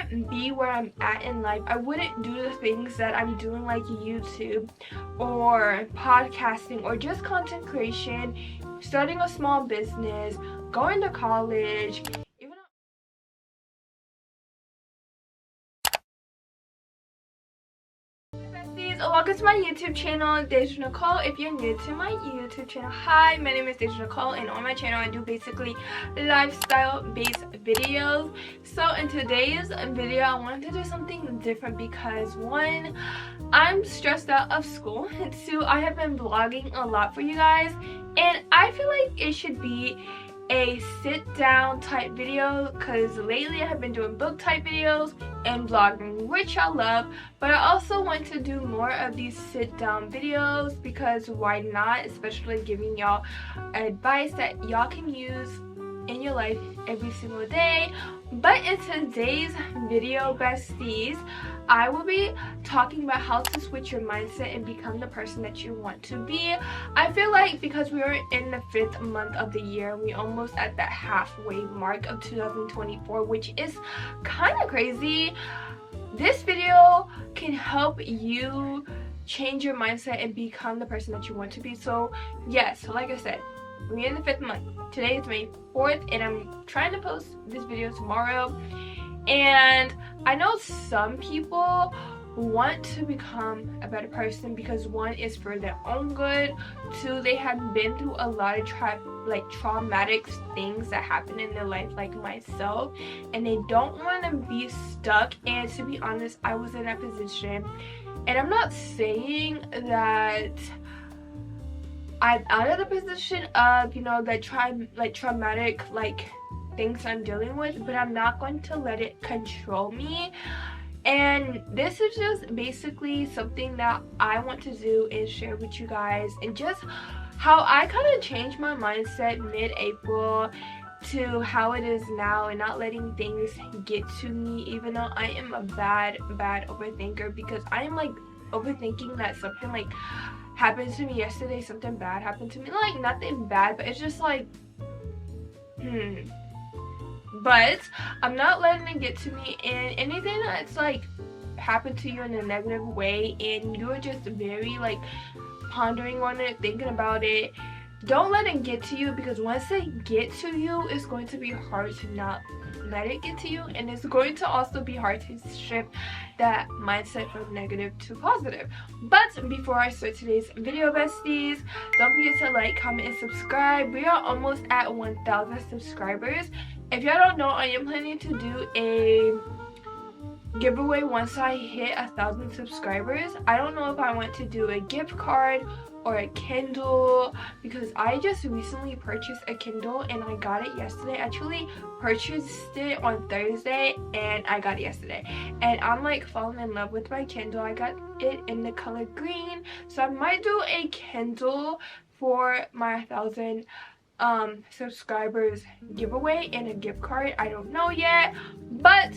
wouldn't be where I'm at in life, I wouldn't do the things that I'm doing, like YouTube or podcasting or just content creation, starting a small business, going to college, even Besties, welcome to my YouTube channel, Dajah Nicole. If you're new to my YouTube channel, hi, my name is Dajah Nicole, and on my channel I do basically lifestyle based videos. So in today's video I wanted to do something different because one, I'm stressed out of school, and two, I have been vlogging a lot for you guys, and I feel like it should be a sit down type video because lately I have been doing book type videos and vlogging, which I love, but I also want to do more of these sit down videos because why not, especially giving y'all advice that y'all can use in your life every single day. But in today's video, besties, I will be talking about how to switch your mindset and become the person that you want to be. I feel like because we are in the 5th month of the year, we almost at that halfway mark of 2024, which is kind of crazy. This video can help you change your mindset and become the person that you want to be. So yes, like I said, we're in the 5th month. Today is May 4th and I'm trying to post this video tomorrow. And I know some people want to become a better person because one is for their own good, two, they have been through a lot of traumatic things that happen in their life, like myself, and they don't want to be stuck. And to be honest, I was in that position, and I'm not saying that I'm out of the position of, you know, that traumatic things I'm dealing with, but I'm not going to let it control me. And this is just basically something that I want to do and share with you guys, and just how I kind of changed my mindset mid-April to how it is now, and not letting things get to me, even though I am a bad overthinker, because I am overthinking that something happened to me yesterday, something bad happened to me, nothing bad, but it's just but I'm not letting it get to me. And anything that's happened to you in a negative way and you're just very pondering on it, thinking about it, don't let it get to you, because once it gets to you, it's going to be hard to not let it get to you, and it's going to also be hard to shift that mindset from negative to positive. But before I start today's video, besties, don't forget to like, comment, and subscribe. We are almost at 1,000 subscribers. If y'all don't know, I am planning to do a giveaway once I hit 1,000 subscribers. I don't know if I want to do a gift card or a Kindle, because I just recently purchased a Kindle and I got it yesterday. I actually purchased it on Thursday and I got it yesterday, and I'm falling in love with my Kindle. I got it in the color green, so I might do a Kindle for my 1,000 subscribers giveaway and a gift card. I don't know yet, but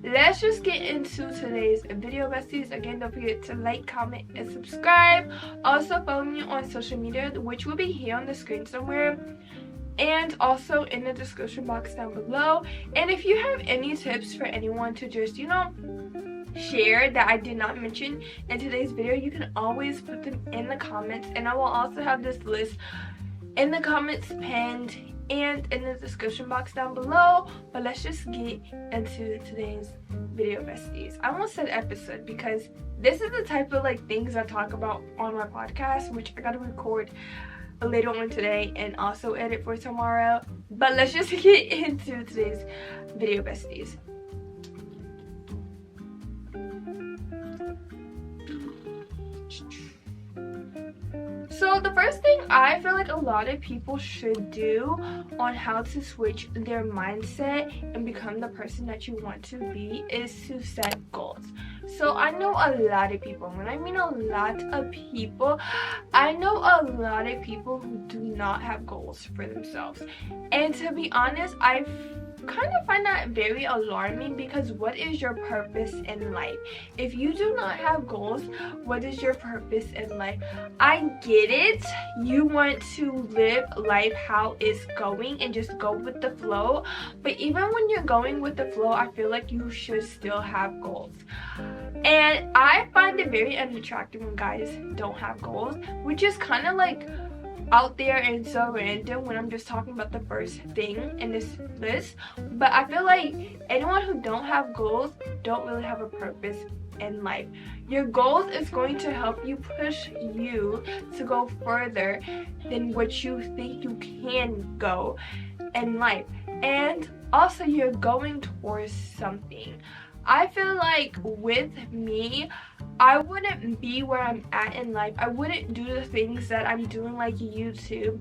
let's just get into today's video, besties. Again, don't forget to like, comment, and subscribe. Also follow me on social media, which will be here on the screen somewhere, and also in the description box down below. And if you have any tips for anyone to just, you know, share that I did not mention in today's video, you can always put them in the comments, and I will also have this list in the comments pinned and in the description box down below. But let's just get into today's video, besties. I almost said episode because this is the type of things I talk about on my podcast, which I gotta record later on today and also edit for tomorrow. But let's just get into today's video, besties. So the first thing I feel like a lot of people should do on how to switch their mindset and become the person that you want to be is to set goals. So I know a lot of people, when I mean a lot of people, I know a lot of people who do not have goals for themselves. And to be honest, I kind of find that very alarming, because what is your purpose in life? If you do not have goals, what is your purpose in life? I get it, you want to live life how it's going and just go with the flow, but even when you're going with the flow, I feel like you should still have goals. And I find it very unattractive when guys don't have goals, which is kind of like out there and so random when I'm just talking about the first thing in this list. But I feel like anyone who don't have goals don't really have a purpose in life. Your goals is going to help you push you to go further than what you think you can go in life. And also, you're going towards something. I feel like with me, I wouldn't be where I'm at in life. I wouldn't do the things that I'm doing, like YouTube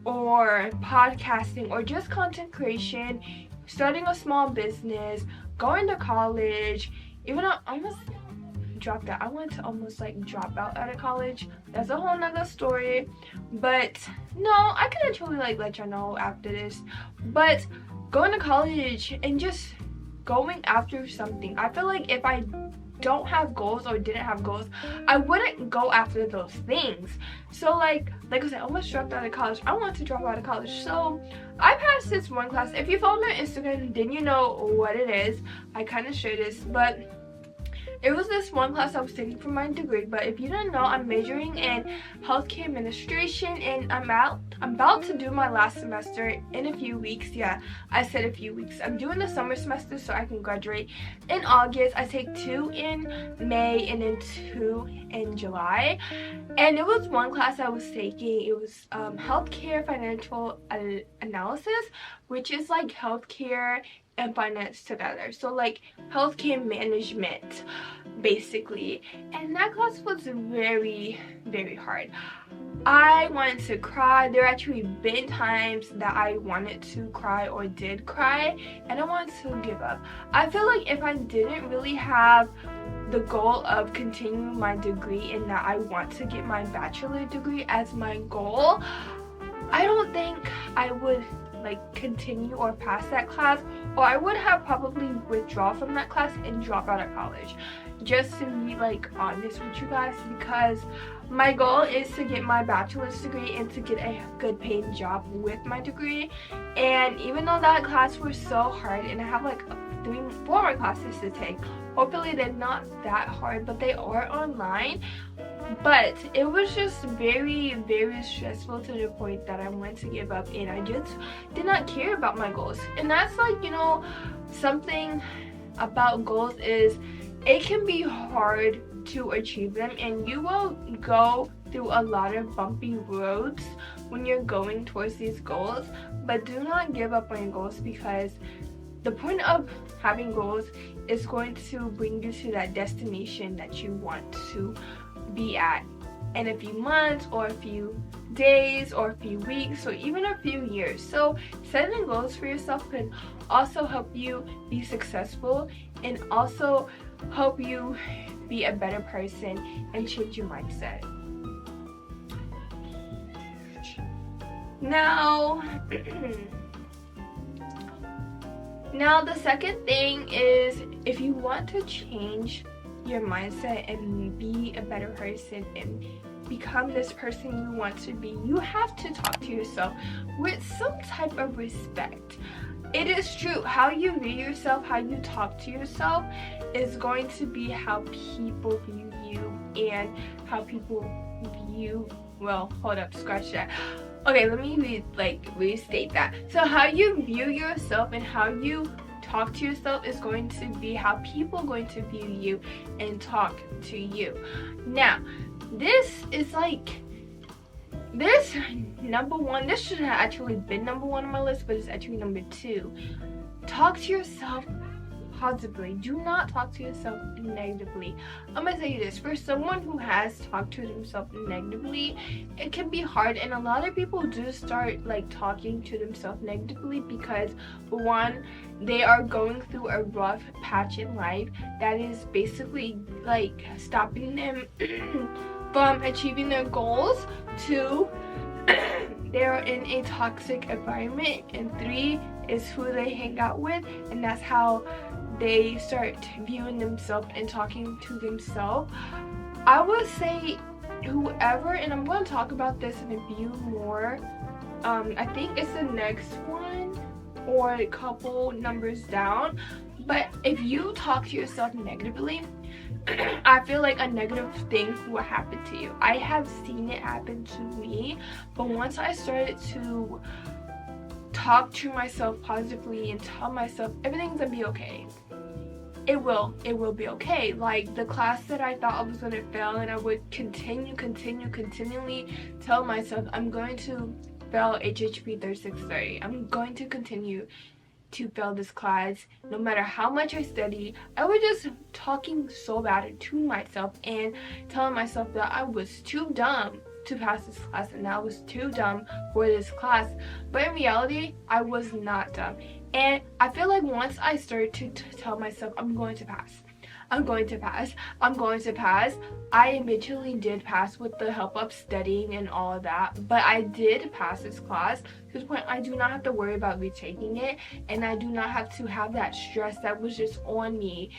or podcasting or just content creation, starting a small business, going to college. Even though I almost dropped out. I wanted to almost like drop out of college. That's a whole nother story. But no, I could actually like let y'all know after this. But going to college and just going after something. I feel like if I don't have goals or didn't have goals, I wouldn't go after those things. So like I said, I almost dropped out of college. I wanted to drop out of college. So I passed this one class. If you follow me on Instagram, then you know what it is. I kind of share this, but it was this one class I was taking for my degree. But if you don't know, I'm majoring in healthcare administration, and I'm about to do my last semester in a few weeks. Yeah, I said a few weeks. I'm doing the summer semester so I can graduate in August. I take 2 in May and then 2 in July. And it was one class I was taking. It was healthcare financial analysis, which is like healthcare and finance together. So like healthcare management basically. And that class was very, very hard. I wanted to cry. There actually been times that I wanted to cry or did cry, and I wanted to give up. I feel like if I didn't really have the goal of continuing my degree and that I want to get my bachelor degree as my goal, I don't think I would like continue or pass that class, or I would have probably withdraw from that class and drop out of college, just to be like honest with you guys, because my goal is to get my bachelor's degree and to get a good paying job with my degree. And even though that class was so hard and I have like 4 more classes to take, hopefully they're not that hard, but they are online. But it was just very, very stressful to the point that I wanted to give up, and I just did not care about my goals. And that's like, you know, something about goals is it can be hard to achieve them, and you will go through a lot of bumpy roads when you're going towards these goals. But do not give up on your goals, because the point of having goals is going to bring you to that destination that you want to be at in a few months or a few days or a few weeks or even a few years. So setting goals for yourself can also help you be successful and also help you be a better person and change your mindset. Now the second thing is, if you want to change your mindset and be a better person and become this person you want to be, you have to talk to yourself with some type of respect. It is true, how you view yourself, how you talk to yourself is going to be how people view you and how people view, well, hold up, scratch that. Okay, let me restate that. So how you view yourself and how you talk to yourself is going to be how people are going to view you and talk to you. Now, this is like, this number one, this should have actually been number 1 on my list, but it's actually number 2. Talk to yourself positively. Do not talk to yourself negatively. I'm gonna tell you this, for someone who has talked to themselves negatively, it can be hard, and a lot of people do start like talking to themselves negatively because, for one, they are going through a rough patch in life that is basically like stopping them from achieving their goals. 2, they're in a toxic environment, and 3, is who they hang out with, and that's how they start viewing themselves and talking to themselves. I would say whoever, and I'm going to talk about this in a few more, I think it's the next one or a couple numbers down, but if you talk to yourself negatively, I feel like a negative thing will happen to you. I have seen it happen to me, but once I started to talk to myself positively and tell myself everything's gonna be okay, it will be okay. Like the class that I thought I was gonna fail, and I would continually tell myself I'm going to fail HHP 3630. I'm going to continue to fail this class no matter how much I study. I was just talking so bad to myself and telling myself that I was too dumb to pass this class and I was too dumb for this class, but in reality I was not dumb. And I feel like once I started to tell myself I'm going to pass, I eventually did pass with the help of studying and all of that. But I did pass this class to the point I do not have to worry about retaking it, and I do not have to have that stress that was just on me.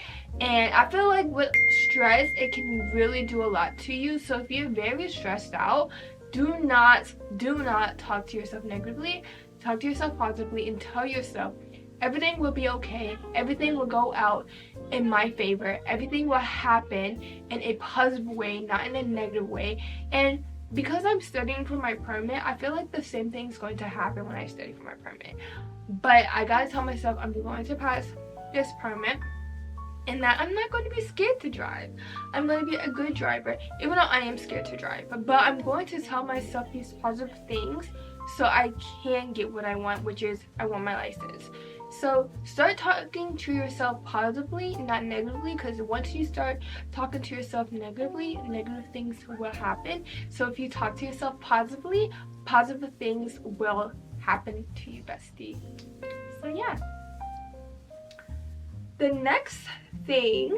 And I feel like with stress, it can really do a lot to you. So if you're very stressed out, do not talk to yourself negatively. Talk to yourself positively and tell yourself everything will be okay, everything will go out in my favor, everything will happen in a positive way, not in a negative way. And because I'm studying for my permit, I feel like the same thing is going to happen when I study for my permit. But I gotta tell myself I'm going to pass this permit, and that I'm not going to be scared to drive. I'm going to be a good driver, even though I am scared to drive. But I'm going to tell myself these positive things so I can get what I want, which is I want my license. So start talking to yourself positively, not negatively, because once you start talking to yourself negatively, negative things will happen. So if you talk to yourself positively, positive things will happen to you, bestie. So yeah. The next thing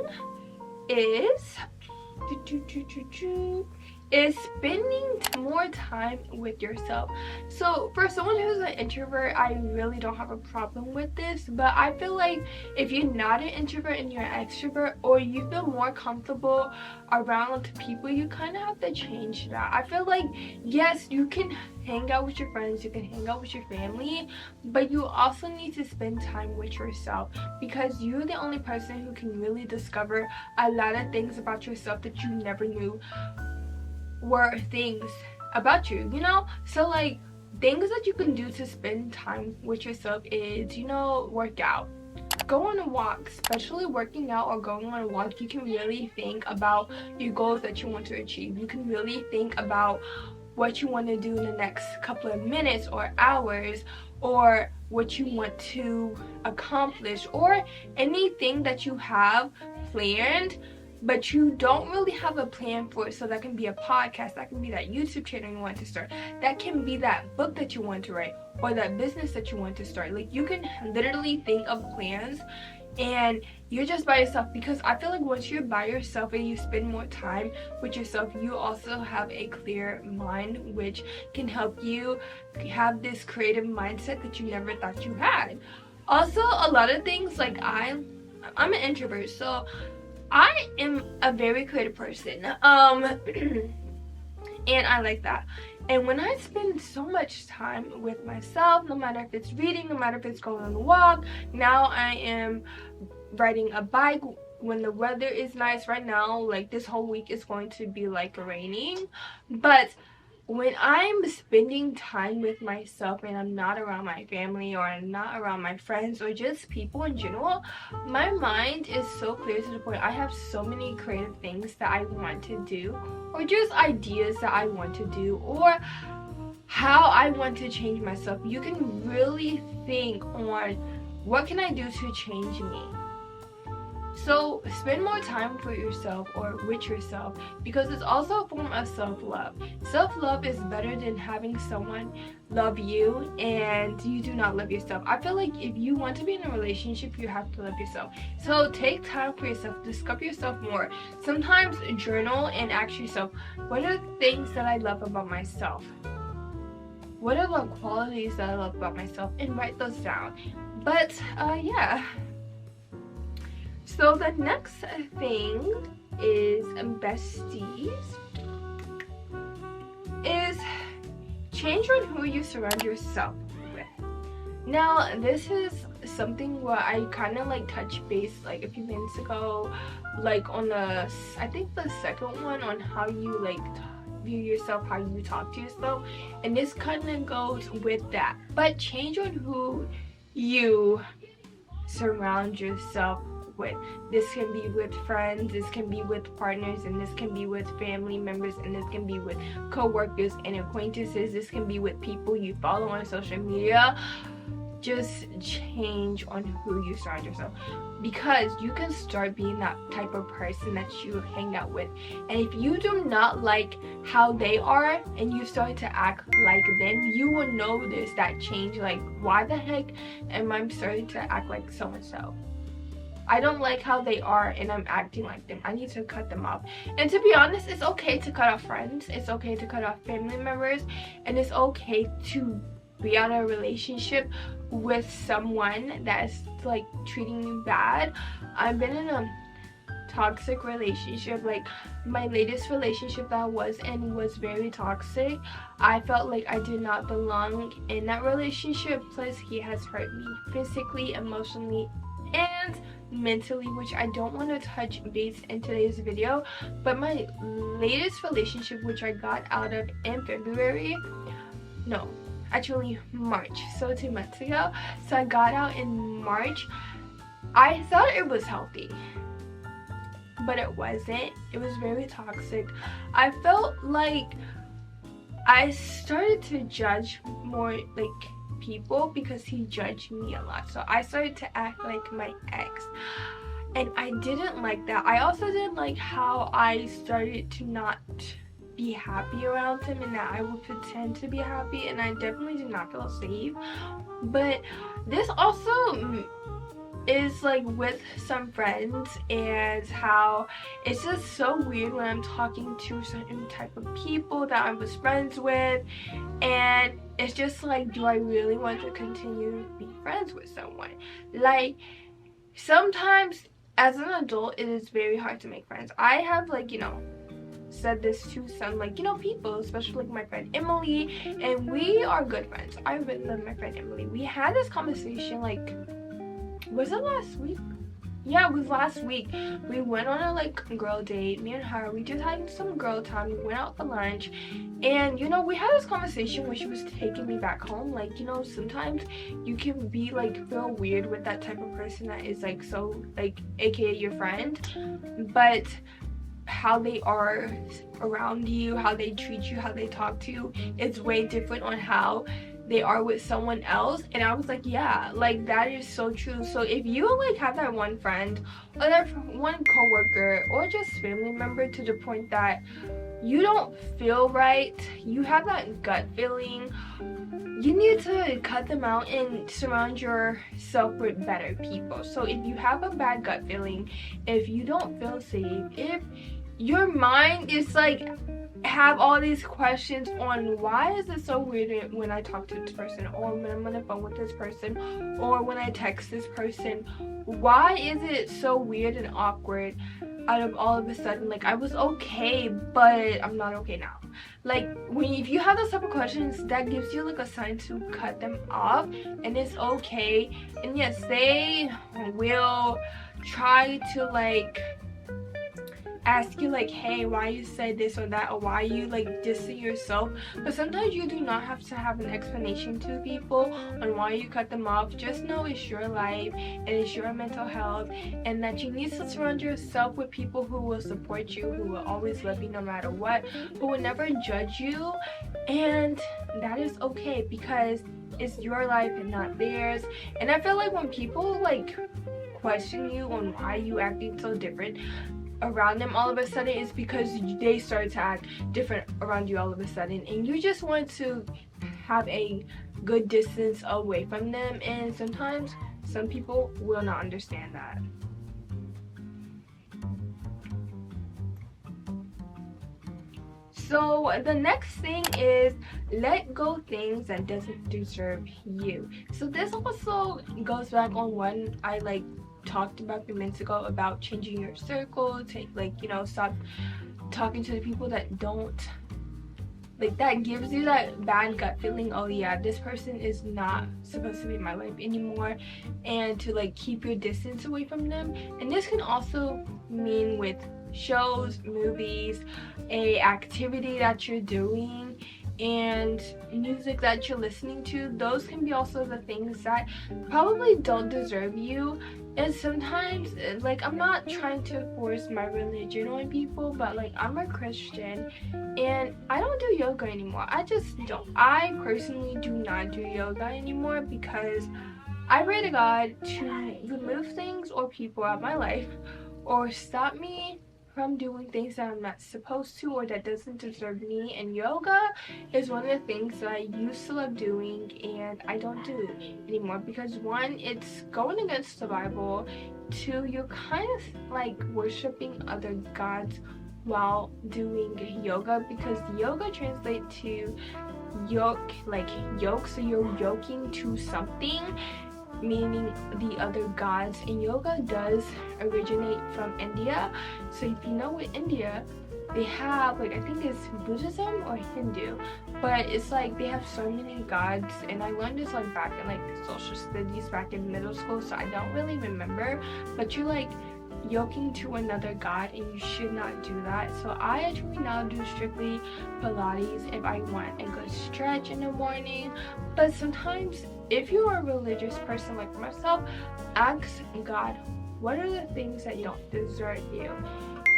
is spending more time with yourself. So for someone who's an introvert, I really don't have a problem with this, but I feel like if you're not an introvert and you're an extrovert, or you feel more comfortable around people, you kind of have to change that. I feel like yes, you can hang out with your friends, you can hang out with your family, but you also need to spend time with yourself, because you're the only person who can really discover a lot of things about yourself that you never knew were things about you, you know? So like things that you can do to spend time with yourself is, you know, work out, go on a walk. Especially working out or going on a walk, you can really think about your goals that you want to achieve. You can really think about what you want to do in the next couple of minutes or hours, or what you want to accomplish, or anything that you have planned but you don't really have a plan for it. So that can be a podcast, that can be that YouTube channel you want to start, that can be that book that you want to write, or that business that you want to start. Like you can literally think of plans and you're just by yourself, because I feel like once you're by yourself and you spend more time with yourself, you also have a clear mind, which can help you have this creative mindset that you never thought you had. Also, a lot of things, like I'm an introvert, so I am a very creative person, and I like that. And when I spend so much time with myself, no matter if it's reading, no matter if it's going on a walk, now I am riding a bike when the weather is nice. Right now, like this whole week is going to be like raining, but when I'm spending time with myself and I'm not around my family, or I'm not around my friends, or just people in general, my mind is so clear to the point I have so many creative things that I want to do, or just ideas that I want to do, or how I want to change myself. You can really think on what can I do to change me. So spend more time for yourself or with yourself, because it's also a form of self-love. Self-love is better than having someone love you and you do not love yourself. I feel like if you want to be in a relationship, you have to love yourself. So take time for yourself, discover yourself more. Sometimes journal and ask yourself, what are the things that I love about myself? what are the qualities that I love about myself, and write those down. But yeah, so the next thing is besties, is change on who you surround yourself with. Now this is something where I kind of like touched base like a few minutes ago, like on the, I think the second one, on how you like view yourself, how you talk to yourself, and this kind of goes with that. But change on who you surround yourself with. This can be with friends, this can be with partners, and this can be with family members, and this can be with co-workers and acquaintances, this can be with people you follow on social media. Just change on who you surround yourself, because you can start being that type of person that you hang out with, and if you do not like how they are and you start to act like them, you will notice that change. Like, why the heck am I starting to act like so and so? I don't like how they are and I'm acting like them. I need to cut them off. And to be honest, it's okay to cut off friends, it's okay to cut off family members, and it's okay to be out of a relationship with someone that's like treating you bad. I've been in a toxic relationship. Like, my latest relationship that I was in was very toxic. I felt like I did not belong in that relationship, plus he has hurt me physically, emotionally, and mentally, which I don't want to touch base in today's video. But my latest relationship, which I got out of in February, no, actually March, so 2 months ago. So I got out in March. I thought it was healthy, but it wasn't. It was very toxic. I felt like I started to judge more like people because he judged me a lot. So I started to act like my ex, and I didn't like that. I also didn't like how I started to not be happy around him, and that I would pretend to be happy, and I definitely did not feel safe. But this also is like with some friends, and how it's just so weird when I'm talking to certain type of people that I was friends with, and it's just like, do I really want to continue to be friends with someone? Like, sometimes as an adult it is very hard to make friends. I have, like, you know, said this to some, like, you know, people, especially like my friend Emily, and we are good friends. I really love my friend Emily. We had this conversation, like, was it last week? Yeah, it was last week. We went on a like girl date, me and her. We just had some girl time. We went out for lunch, and you know, we had this conversation where she was taking me back home. Like, you know, sometimes you can be like feel weird with that type of person that is like so, like, aka your friend, but how they are around you, how they treat you, how they talk to you, it's way different on how they are with someone else. And I was like, yeah, like, that is so true. So if you like have that one friend or that one coworker or just family member to the point that you don't feel right, you have that gut feeling, you need to cut them out and surround yourself with better people. So if you have a bad gut feeling, if you don't feel safe, if your mind is like have all these questions on why is it so weird when I talk to this person, or when I'm on the phone with this person, or when I text this person, why is it so weird and awkward out of all of a sudden? Like, I was okay, but I'm not okay now. Like, if you have those type of questions, that gives you like a sign to cut them off, and it's okay. And yes, they will try to like ask you like, hey, why you said this or that, or why you like dissing yourself. But sometimes you do not have to have an explanation to people on why you cut them off. Just know it's your life and it's your mental health, and that you need to surround yourself with people who will support you, who will always love you no matter what, who will never judge you. And that is okay, because it's your life and not theirs. And I feel like when people like question you on why you acting so different around them all of a sudden, it's because they started to act different around you all of a sudden, and you just want to have a good distance away from them. And sometimes some people will not understand that. So the next thing is let go things that doesn't deserve you. So this also goes back on when I like talked about a few minutes ago about changing your circle, take like, you know, stop talking to the people that don't like, that gives you that bad gut feeling, oh yeah, this person is not supposed to be in my life anymore, and to like keep your distance away from them. And this can also mean with shows, movies, a activity that you're doing, and music that you're listening to. Those can be also the things that probably don't deserve you. And sometimes, like, I'm not trying to force my religion on people, but like, I'm a Christian and I don't do yoga anymore. I just don't. I personally do not do yoga anymore because I pray to God to remove things or people out of my life, or stop me from doing things that I'm not supposed to or that doesn't deserve me. And yoga is one of the things that I used to love doing and I don't do anymore because one, it's going against the Bible. Two, you're kind of like worshiping other gods while doing yoga, because yoga translates to yoke, like yoke, so you're yoking to something, meaning the other gods. And yoga does originate from India. So if you know, in India they have, like, I think it's Buddhism or Hindu, but it's like they have so many gods. And I learned this like back in like social studies back in middle school, so I don't really remember, but you're like yoking to another god and you should not do that. So I actually now do strictly Pilates if I want a good stretch in the morning. But sometimes if you are a religious person like myself, ask God, what are the things that don't deserve you?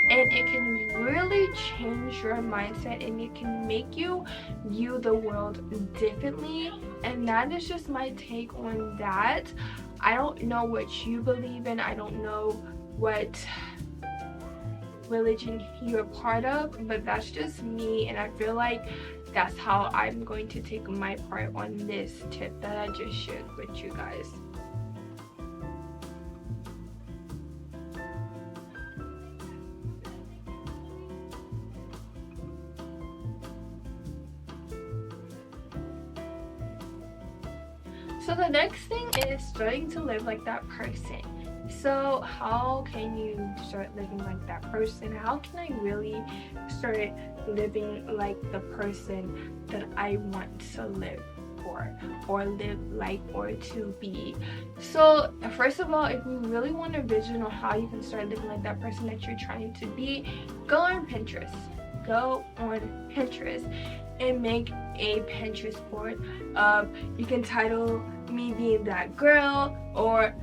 And it can really change your mindset and it can make you view the world differently. And that is just my take on that. I don't know what you believe in. I don't know what religion you're part of, but that's just me, and I feel like that's how I'm going to take my part on this tip that I just shared with you guys. So the next thing is starting to live like that person. So how can you start living like that person? How can I really start living like the person that I want to live for, or live like, or to be? So first of all, if you really want a vision on how you can start living like that person that you're trying to be, go on Pinterest. Go on Pinterest and make a Pinterest board of, you can title me being that girl, or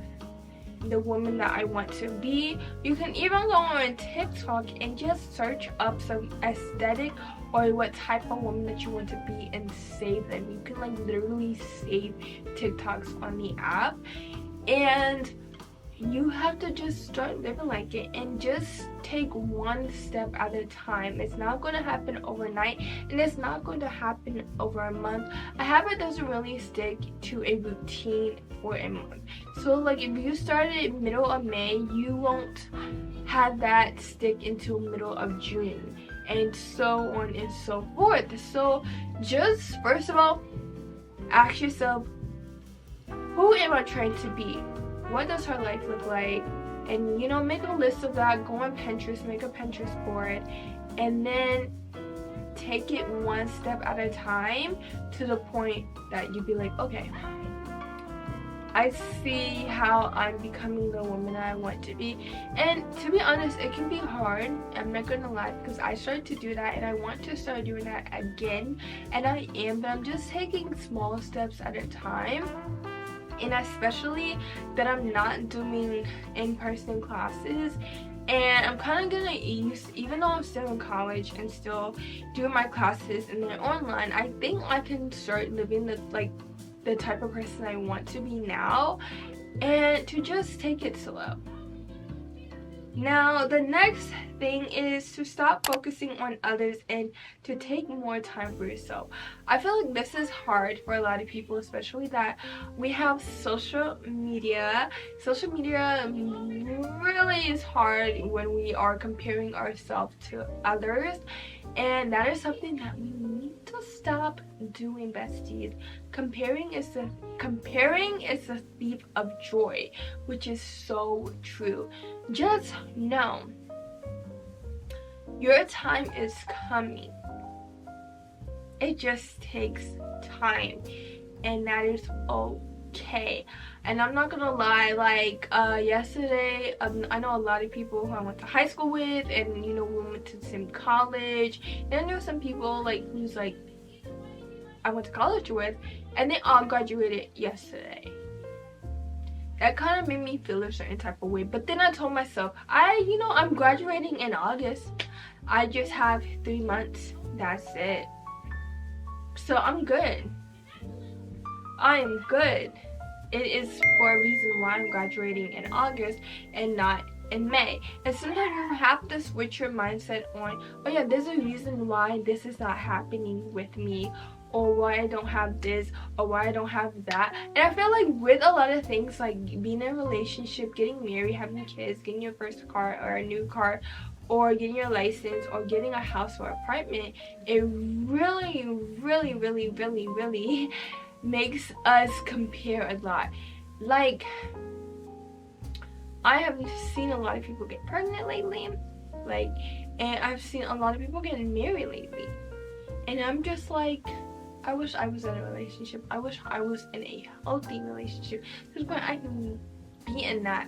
the woman that I want to be. You can even go on TikTok and just search up some aesthetic or what type of woman that you want to be and save them. You can like literally save TikToks on the app, and you have to just start living like it and just take one step at a time. It's not going to happen overnight, and it's not going to happen over a month. A habit doesn't really stick to a routine for a month. So like if you started middle of May, you won't have that stick until middle of June, and so on and so forth. So just first of all, ask yourself, who am I trying to be? What does her life look like? And you know, make a list of that. Go on Pinterest, make a Pinterest board, and then take it one step at a time to the point that you'd be like, okay, I see how I'm becoming the woman I want to be. And to be honest, it can be hard, I'm not gonna lie, because I started to do that and I want to start doing that again, and I am, but I'm just taking small steps at a time. And especially that I'm not doing in-person classes, and I'm kind of gonna use, even though I'm still in college and still doing my classes and then online, I think I can start living the type of person I want to be now, and to just take it slow. Now the next thing is to stop focusing on others and to take more time for yourself. I feel like this is hard for a lot of people, especially that we have social media. Social media really is hard when we are comparing ourselves to others, and that is something that we need to stop doing, besties. Comparing is a thief of joy, which is so true. Just know your time is coming. It just takes time, and that is okay. And I'm not gonna lie, like yesterday, I know a lot of people who I went to high school with, and you know, we went to the same college, and I know some people like who's like I went to college with, and they all graduated yesterday. That kind of made me feel a certain type of way. But then I told myself, I'm graduating in August. I just have 3 months. That's it. So I'm good. I am good. It is for a reason why I'm graduating in August and not in May. And sometimes you have to switch your mindset on, oh yeah, there's a reason why this is not happening with me, or why I don't have this, or why I don't have that. And I feel like with a lot of things, like being in a relationship, getting married, having kids, getting your first car or a new car, or getting your license, or getting a house or apartment, it really, really, really, really, really makes us compare a lot. Like, I have seen a lot of people get pregnant lately, like, and I've seen a lot of people getting married lately, and I'm just like, I wish I was in a relationship. I wish I was in a healthy relationship, because when I can be in that,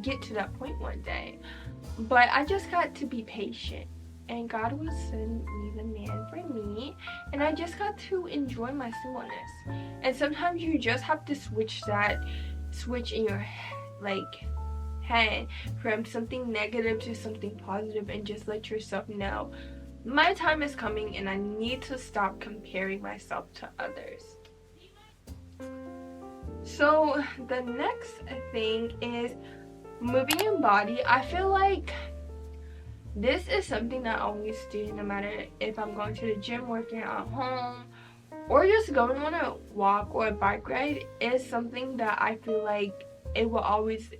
get to that point one day. But I just got to be patient, and God will send me the man for me, and I just got to enjoy my singleness. And sometimes you just have to switch in your head from something negative to something positive, and just let yourself know, my time is coming and I need to stop comparing myself to others. So the next thing is moving your body. I feel like this is something that I always do, no matter if I'm going to the gym, working at home, or just going on a walk or a bike ride. Is something that I feel like it will always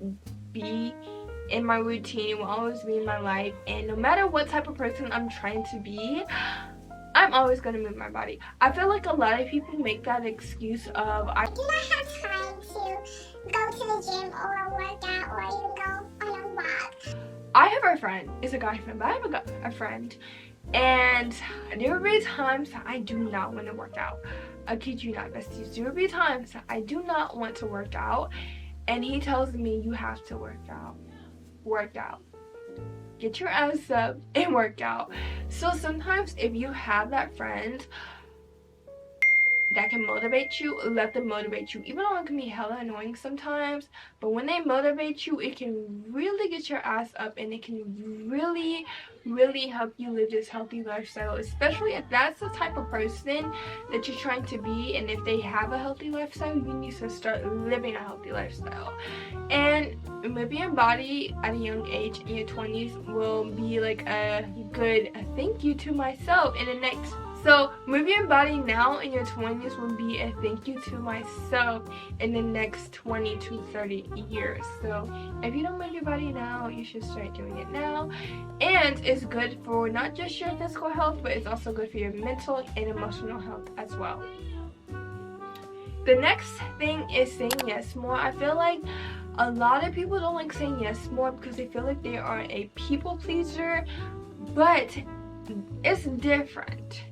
be in my routine. It will always be in my life, and no matter what type of person I'm trying to be, I'm always going to move my body. I feel like a lot of people make that excuse of, I do not have time to go to the gym or work out or even go on a walk. I have a friend, it's a guy friend, but I have a friend, and there will be times that I do not want to work out. I kid you not, besties. There will be times that I do not want to work out, and he tells me, you have to work out. Work out. Get your ass up and work out. So sometimes if you have that friend that can motivate you, let them motivate you. Even though it can be hella annoying sometimes, but when they motivate you, it can really get your ass up, and it can really, really help you live this healthy lifestyle, especially if that's the type of person that you're trying to be. And if they have a healthy lifestyle, you need to start living a healthy lifestyle. And moving your body at a young age in your 20s will be like a good thank you to myself in the next. So moving your body now in your 20s will be a thank you to myself in the next 20 to 30 years. So if you don't move your body now, you should start doing it now. And it's good for not just your physical health, but it's also good for your mental and emotional health as well. The next thing is saying yes more. I feel like a lot of people don't like saying yes more because they feel like they are a people pleaser, but it's different.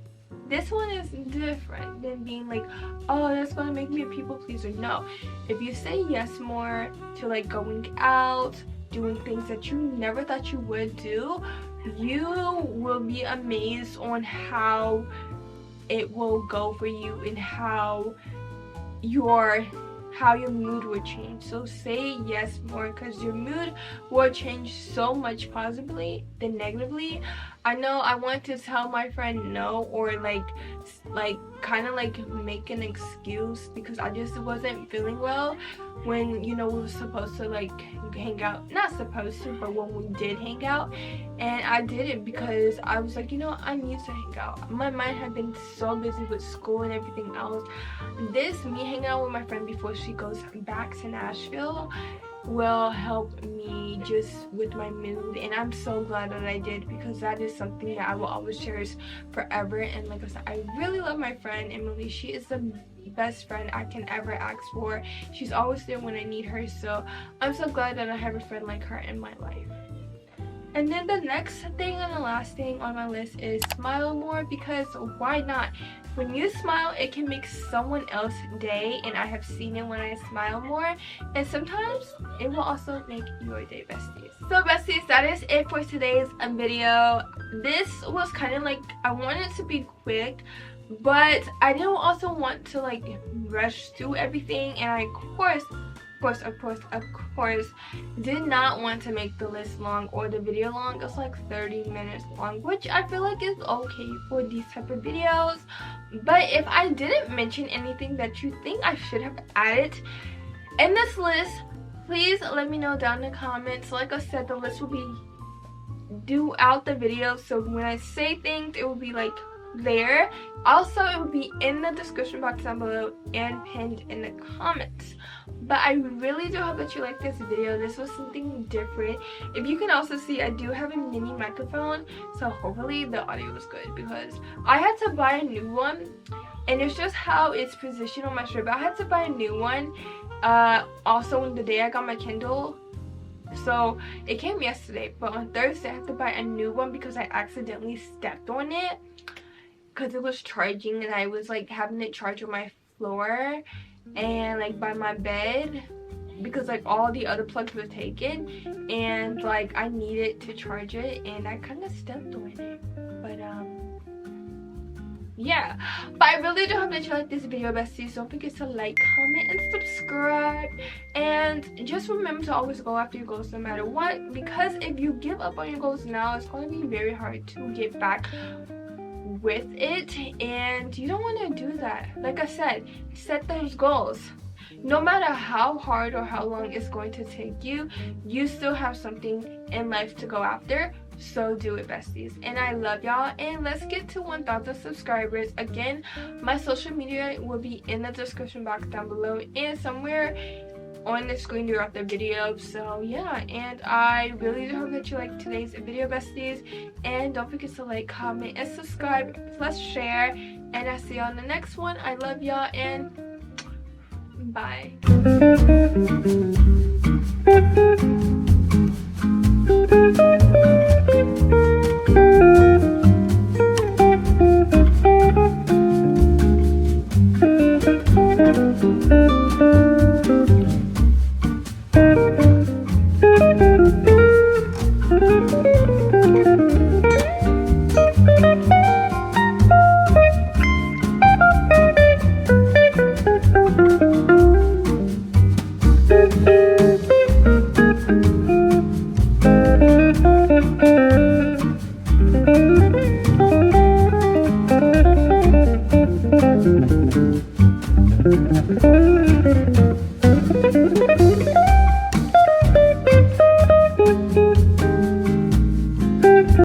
This one is different than being like, oh, that's gonna make me a people pleaser. No, if you say yes more to like going out, doing things that you never thought you would do, you will be amazed on how it will go for you and how your mood will change. So say yes more, because your mood will change so much positively than negatively. I know I want to tell my friend no, or like kind of like make an excuse because I just wasn't feeling well, when, you know, we were supposed to like hang out. Not supposed to, but when we did hang out. And I did it because I was like, you know, I need to hang out. My mind had been so busy with school and everything else. This, me hanging out with my friend before she goes back to Nashville, will help me just with my mood. And I'm so glad that I did, because that is something that I will always cherish forever. And like I said, I really love my friend Emily. She is the best friend I can ever ask for. She's always there when I need her, so I'm so glad that I have a friend like her in my life. And then the next thing and the last thing on my list is smile more, because why not? When you smile, it can make someone else's day, and I have seen it when I smile more, and sometimes it will also make your day, besties. So besties, that is it for today's video. This was kind of like, I wanted it to be quick, but I didn't also want to like rush through everything, and I of course did not want to make the list long or the video long. It's like 30 minutes long, which I feel like is okay for these type of videos. But if I didn't mention anything that you think I should have added in this list, please let me know down in the comments. Like I said, the list will be throughout the video, so when I say things, it will be like there. Also, it will be in the description box down below and pinned in the comments. But I really do hope that you like this video. This was something different. If you can also see, I do have a mini microphone, so hopefully the audio was good, because I had to buy a new one, and it's just how it's positioned on my shirt. But I had to buy a new one also on the day I got my Kindle. So it came yesterday, but on Thursday I had to buy a new one because I accidentally stepped on it because it was charging, and I was like having it charge on my floor and like by my bed, because like all the other plugs were taken, and like I needed to charge it, and I kind of stepped on it. But yeah, but I really do hope that you like this video, besties. Don't forget to like, comment, and subscribe, and just remember to always go after your goals no matter what, because if you give up on your goals now, it's going to be very hard to get back with it, and you don't want to do that. Like I said, set those goals. No matter how hard or how long it's going to take you, you still have something in life to go after. So do it, besties. And I love y'all, and let's get to 1,000 subscribers. Again, my social media will be in the description box down below and somewhere on the screen throughout the video. So yeah, and I really do hope that you like today's video, besties, and don't forget to like, comment, and subscribe, plus share, and I'll see y'all in the next one. I love y'all, and bye. Thank you.